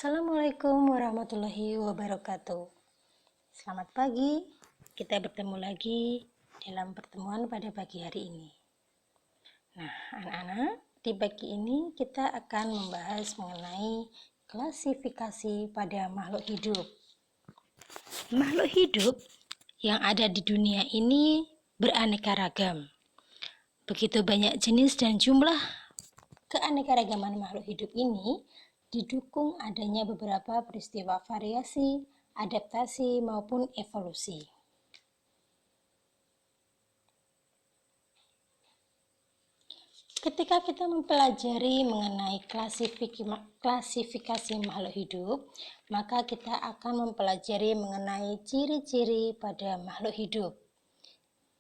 Assalamualaikum warahmatullahi wabarakatuh. Selamat pagi, kita bertemu lagi dalam pertemuan pada pagi hari ini. Nah, anak-anak, di pagi ini kita akan membahas mengenai klasifikasi pada makhluk hidup. Makhluk hidup yang ada di dunia ini beraneka ragam. Begitu banyak jenis dan jumlah keanekaragaman makhluk hidup ini didukung adanya beberapa peristiwa variasi, adaptasi, maupun evolusi. Ketika kita mempelajari mengenai klasifikasi makhluk hidup, maka kita akan mempelajari mengenai ciri-ciri pada makhluk hidup,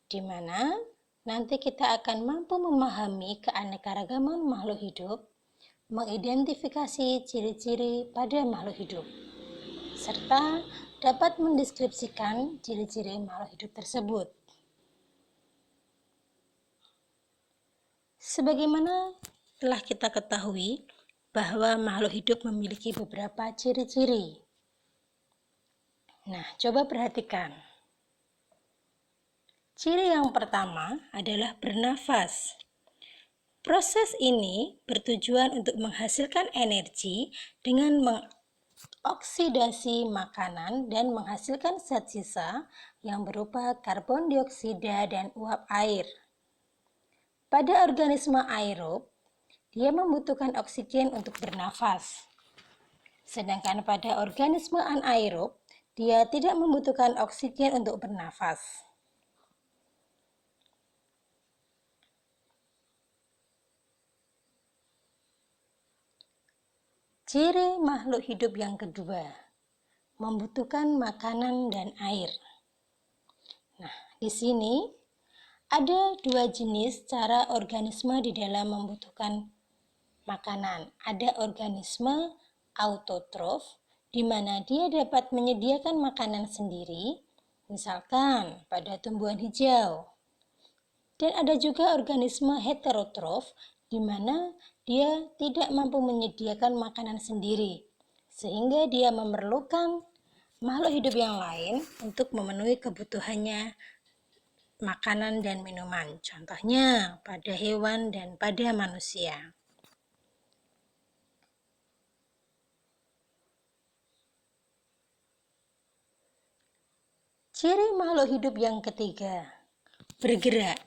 di mana nanti kita akan mampu memahami keanekaragaman makhluk hidup, mengidentifikasi ciri-ciri pada makhluk hidup, serta dapat mendeskripsikan ciri-ciri makhluk hidup tersebut. Sebagaimana telah kita ketahui bahwa makhluk hidup memiliki beberapa ciri-ciri. Nah, coba perhatikan. Ciri yang pertama adalah bernafas. Proses ini bertujuan untuk menghasilkan energi dengan mengoksidasi makanan dan menghasilkan zat sisa yang berupa karbon dioksida dan uap air. Pada organisme aerob, dia membutuhkan oksigen untuk bernafas. Sedangkan pada organisme anaerob, dia tidak membutuhkan oksigen untuk bernafas. Ciri makhluk hidup yang kedua, membutuhkan makanan dan air. Nah, di sini ada dua jenis cara organisme di dalam membutuhkan makanan. Ada organisme autotrof, di mana dia dapat menyediakan makanan sendiri, misalkan pada tumbuhan hijau. Dan ada juga organisme heterotrof, di mana dia tidak mampu menyediakan makanan sendiri, sehingga dia memerlukan makhluk hidup yang lain untuk memenuhi kebutuhannya makanan dan minuman. Contohnya pada hewan dan pada manusia. Ciri makhluk hidup yang ketiga, bergerak.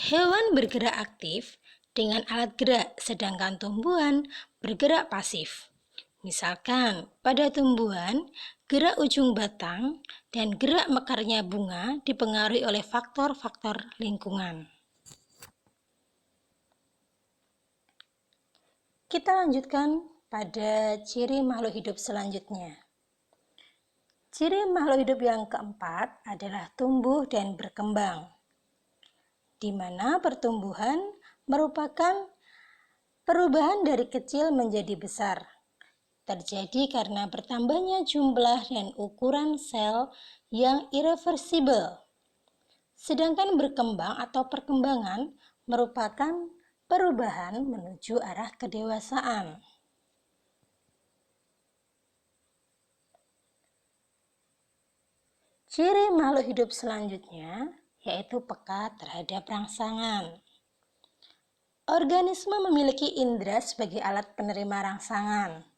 Hewan bergerak aktif dengan alat gerak, sedangkan tumbuhan bergerak pasif. Misalkan, pada tumbuhan, gerak ujung batang dan gerak mekarnya bunga dipengaruhi oleh faktor-faktor lingkungan. Kita lanjutkan pada ciri makhluk hidup selanjutnya. Ciri makhluk hidup yang keempat adalah tumbuh dan berkembang, di mana pertumbuhan merupakan perubahan dari kecil menjadi besar. Terjadi karena bertambahnya jumlah dan ukuran sel yang irreversibel. Sedangkan berkembang atau perkembangan merupakan perubahan menuju arah kedewasaan. Ciri makhluk hidup selanjutnya yaitu peka terhadap rangsangan. Organisme memiliki indera sebagai alat penerima rangsangan.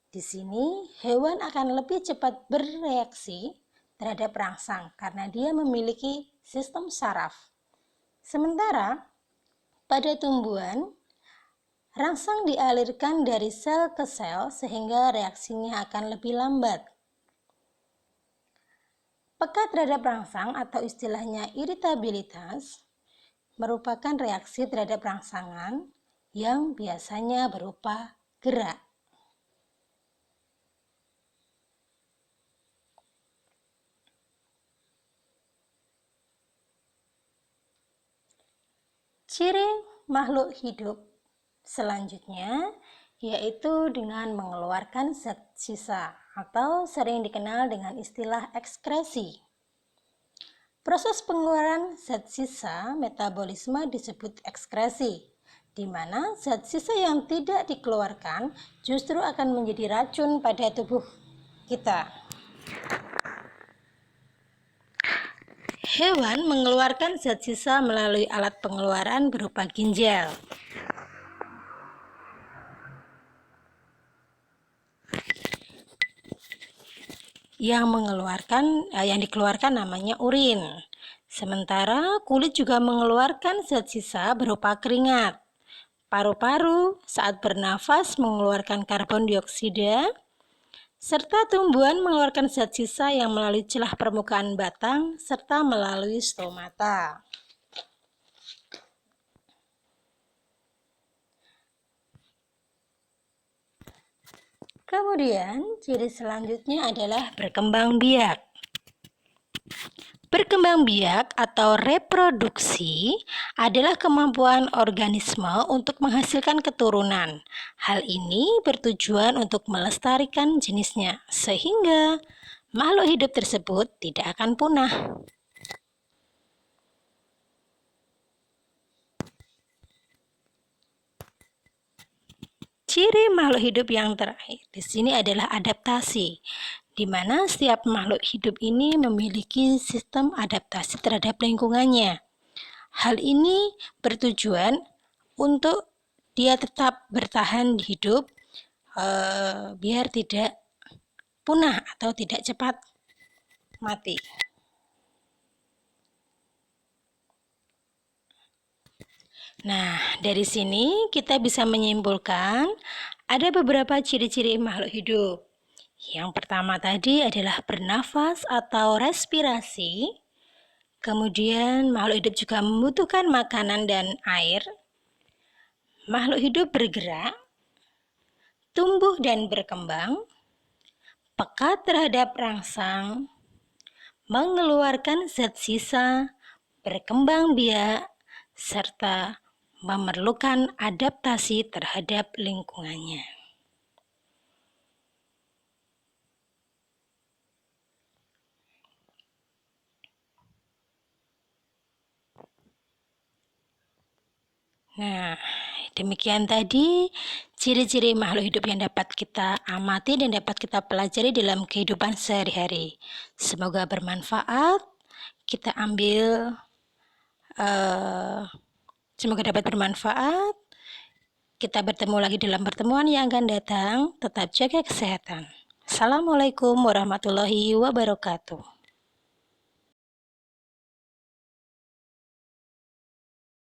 Di sini, hewan akan lebih cepat bereaksi terhadap rangsang karena dia memiliki sistem saraf. Sementara, pada tumbuhan, rangsang dialirkan dari sel ke sel sehingga reaksinya akan lebih lambat. Peka terhadap rangsang atau istilahnya iritabilitas merupakan reaksi terhadap rangsangan yang biasanya berupa gerak. Ciri makhluk hidup selanjutnya yaitu dengan mengeluarkan zat sisa atau sering dikenal dengan istilah ekskresi. Proses pengeluaran zat sisa metabolisme disebut ekskresi, di mana zat sisa yang tidak dikeluarkan justru akan menjadi racun pada tubuh kita. Hewan mengeluarkan zat sisa melalui alat pengeluaran berupa ginjal. Yang dikeluarkan namanya urin. Sementara kulit juga mengeluarkan zat sisa berupa keringat. Paru-paru saat bernafas mengeluarkan karbon dioksida, serta tumbuhan mengeluarkan zat sisa yang melalui celah permukaan batang serta melalui stomata. Kemudian, ciri selanjutnya adalah berkembang biak. Berkembang biak atau reproduksi adalah kemampuan organisme untuk menghasilkan keturunan. Hal ini bertujuan untuk melestarikan jenisnya, sehingga makhluk hidup tersebut tidak akan punah. Ciri makhluk hidup yang terakhir di sini adalah adaptasi, di mana setiap makhluk hidup ini memiliki sistem adaptasi terhadap lingkungannya. Hal ini bertujuan untuk dia tetap bertahan hidup biar tidak punah atau tidak cepat mati. Nah, dari sini kita bisa menyimpulkan ada beberapa ciri-ciri makhluk hidup. Yang pertama tadi adalah bernafas atau respirasi. Kemudian makhluk hidup juga membutuhkan makanan dan air. Makhluk hidup bergerak, tumbuh dan berkembang, peka terhadap rangsang, mengeluarkan zat sisa, berkembang biak, serta memerlukan adaptasi terhadap lingkungannya. Nah, demikian tadi ciri-ciri makhluk hidup yang dapat kita amati dan dapat kita pelajari dalam kehidupan sehari-hari. Semoga bermanfaat. Semoga dapat bermanfaat. Kita bertemu lagi dalam pertemuan yang akan datang. Tetap jaga kesehatan. Assalamualaikum warahmatullahi wabarakatuh.